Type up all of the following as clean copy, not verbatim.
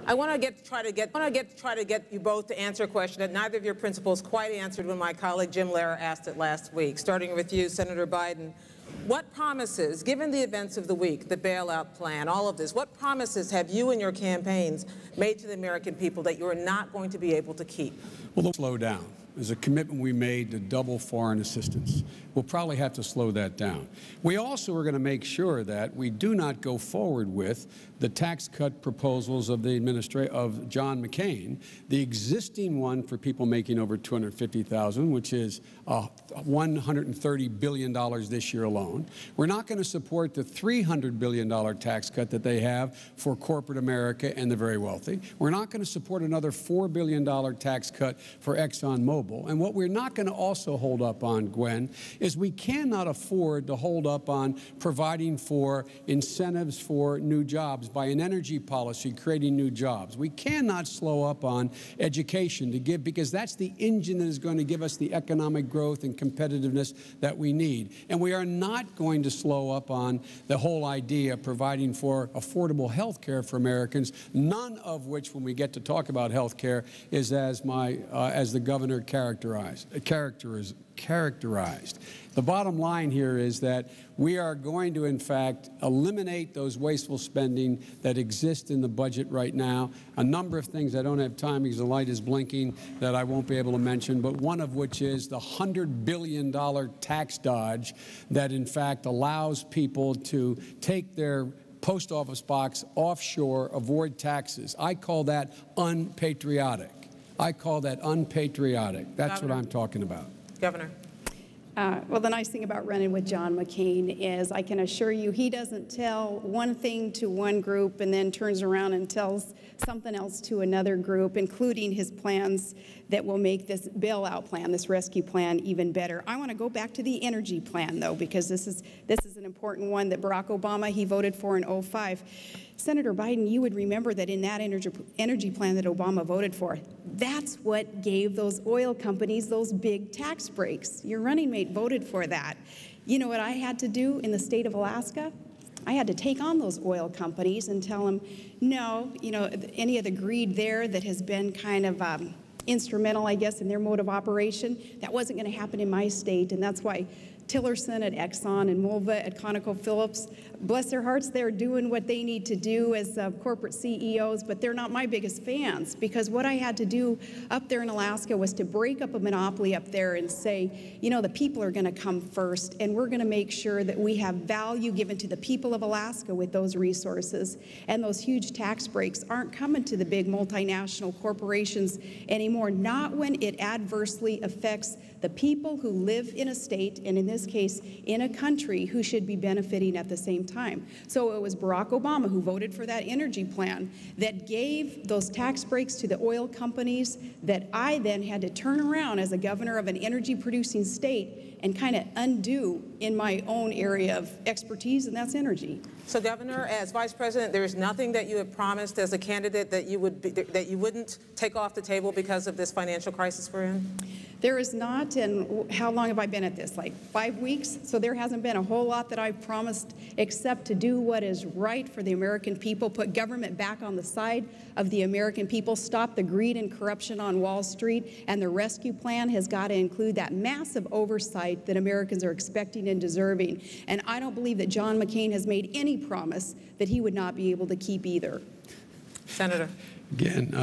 I want to try to get you both to answer a question that neither of your principals quite answered when my colleague Jim Lehrer asked it last week. Starting with you, Senator Biden. What promises, given the events of the week, the bailout plan, all of this, what promises have you and your campaigns made to the American people that you are not going to be able to keep? Well, slow down. There's a commitment we made to double foreign assistance. We'll probably have to slow that down. We also are going to make sure that we do not go forward with the tax cut proposals of of John McCain, the existing one for people making over $250,000, which is $130 billion this year alone. We're not going to support the $300 billion tax cut that they have for corporate America and the very wealthy. We're not going to support another $4 billion tax cut for ExxonMobil. And what we're not going to also hold up on, Gwen, is we cannot afford to hold up on providing for incentives for new jobs by an energy policy creating new jobs. We cannot slow up on education because that's the engine that is going to give us the economic growth and competitiveness that we need. And we are not going to slow up on the whole idea of providing for affordable health care for Americans, none of which, when we get to talk about health care, is as the governor characterized. The bottom line here is that we are going to, in fact, eliminate those wasteful spending that exist in the budget right now. A number of things I don't have time because the light is blinking that I won't be able to mention, but one of which is the $100 billion tax dodge that, in fact, allows people to take their post office box offshore, avoid taxes. I call that unpatriotic. That's Governor. What I'm talking about. Governor. Well, the nice thing about running with John McCain is I can assure you he doesn't tell one thing to one group and then turns around and tells something else to another group, including his plans that will make this bailout plan, this rescue plan, even better. I want to go back to the energy plan, though, because this is an important one that Barack Obama, he voted for in '05. Senator Biden, you would remember that in that energy plan that Obama voted for, that's what gave those oil companies those big tax breaks. Your running mate voted for that. You know what I had to do in the state of Alaska? I had to take on those oil companies and tell them, no, any of the greed there that has been kind of instrumental, I guess, in their mode of operation, that wasn't going to happen in my state, and that's why Tillerson at Exxon and Mulva at ConocoPhillips, bless their hearts, they're doing what they need to do as corporate CEOs, but they're not my biggest fans, because what I had to do up there in Alaska was to break up a monopoly up there and say, the people are going to come first, and we're going to make sure that we have value given to the people of Alaska with those resources, and those huge tax breaks aren't coming to the big multinational corporations anymore, not when it adversely affects the people who live in a state, and in this case, in a country, who should be benefiting at the same time. So it was Barack Obama who voted for that energy plan that gave those tax breaks to the oil companies that I then had to turn around as a governor of an energy-producing state and kind of undo in my own area of expertise, and that's energy. So, Governor, as Vice President, there is nothing that you have promised as a candidate that you wouldn't take off the table because of this financial crisis we're in? There is not, and how long have I been at this? Like 5 weeks? So there hasn't been a whole lot that I've promised except to do what is right for the American people, put government back on the side of the American people, stop the greed and corruption on Wall Street, and the rescue plan has got to include that massive oversight that Americans are expecting and deserving. And I don't believe that John McCain has made any promise that he would not be able to keep either. Senator. Again,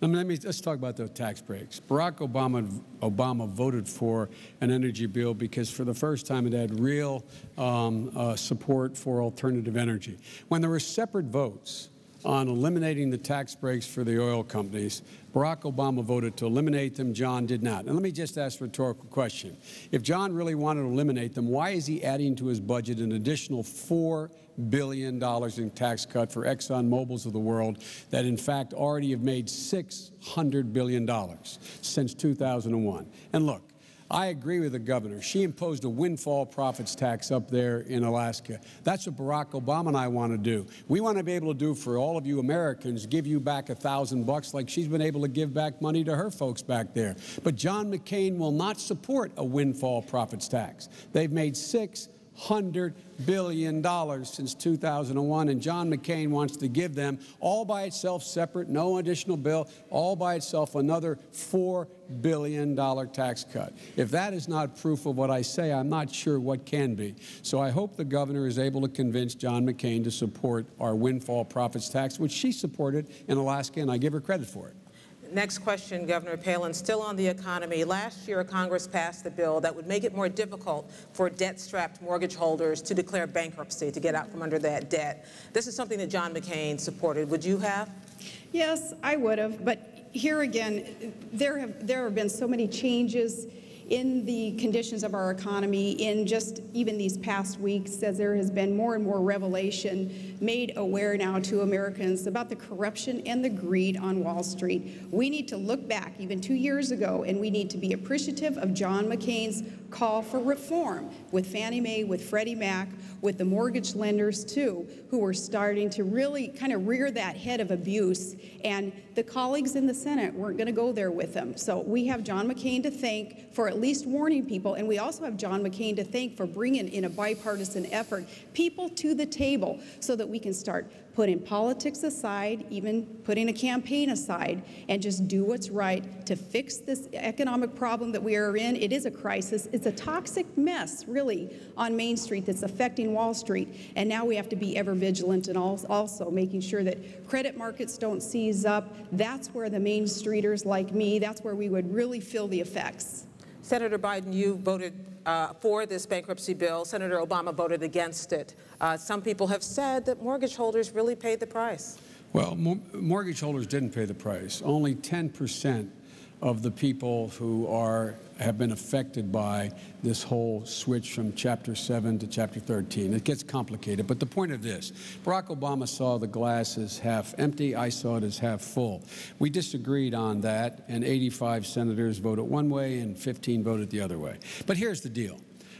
let's talk about the tax breaks. Barack Obama voted for an energy bill because for the first time it had real support for alternative energy. When there were separate votes on eliminating the tax breaks for the oil companies, Barack Obama voted to eliminate them. John did not. And let me just ask a rhetorical question. If John really wanted to eliminate them, why is he adding to his budget an additional $4 billion in tax cut for ExxonMobils of the world that, in fact, already have made $600 billion since 2001? And look, I agree with the governor. She imposed a windfall profits tax up there in Alaska. That's what Barack Obama and I want to do. We want to be able to do for all of you Americans, give you back $1,000 like she's been able to give back money to her folks back there. But John McCain will not support a windfall profits tax. They've made $600 $600 billion since 2001, and John McCain wants to give them all by itself, separate, no additional bill, all by itself, another $4 billion tax cut. If that is not proof of what I say, I'm not sure what can be. So I hope the governor is able to convince John McCain to support our windfall profits tax, which she supported in Alaska, and I give her credit for it. Next question, Governor Palin, still on the economy. Last year, Congress passed a bill that would make it more difficult for debt-strapped mortgage holders to declare bankruptcy, to get out from under that debt. This is something that John McCain supported. Would you have? Yes, I would have, but here again, there have been so many changes in the conditions of our economy in just even these past weeks, as there has been more and more revelation made aware now to Americans about the corruption and the greed on Wall Street. We need to look back even 2 years ago, and we need to be appreciative of John McCain's call for reform with Fannie Mae, with Freddie Mac, with the mortgage lenders too, who were starting to really kind of rear that head of abuse, and the colleagues in the Senate weren't going to go there with them. So we have John McCain to thank for at least warning people, and we also have John McCain to thank for bringing in a bipartisan effort people to the table so that we can start putting politics aside, even putting a campaign aside, and just do what's right to fix this economic problem that we are in. It is a crisis. It's a toxic mess, really, on Main Street that's affecting Wall Street. And now we have to be ever vigilant and also making sure that credit markets don't seize up. That's where the Main Streeters like me, that's where we would really feel the effects. Senator Biden, you voted for this bankruptcy bill. Senator Obama voted against it. Some people have said that mortgage holders really paid the price. Well, mortgage holders didn't pay the price. Only 10% of the people who have been affected by this whole switch from Chapter 7 to Chapter 13. It gets complicated, but the point of this, Barack Obama saw the glass as half empty. I saw it as half full. We disagreed on that, and 85 senators voted one way and 15 voted the other way. But here's the deal.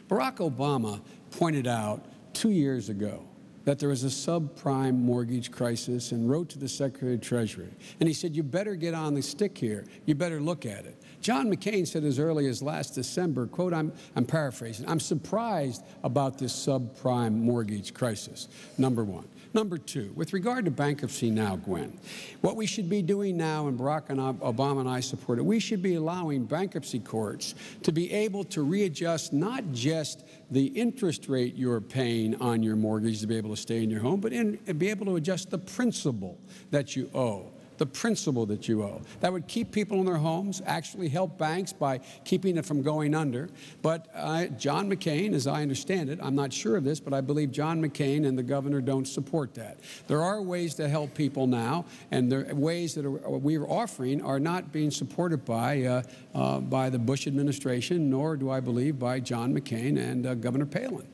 Barack Obama pointed out 2 years ago that there was a subprime mortgage crisis and wrote to the Secretary of Treasury. And he said, you better get on the stick here. You better look at it. John McCain said as early as last December, quote, I'm paraphrasing, I'm surprised about this subprime mortgage crisis, number one. Number two, with regard to bankruptcy now, Gwen, what we should be doing now, and Barack and Obama and I support it, we should be allowing bankruptcy courts to be able to readjust not just the interest rate you're paying on your mortgage to be able to stay in your home, but be able to adjust the principal that you owe. The principal that you owe. That would keep people in their homes, actually help banks by keeping it from going under. But John McCain, as I understand it, I'm not sure of this, but I believe John McCain and the governor don't support that. There are ways to help people now, and the ways that we're offering are not being supported by the Bush administration, nor do I believe by John McCain and Governor Palin.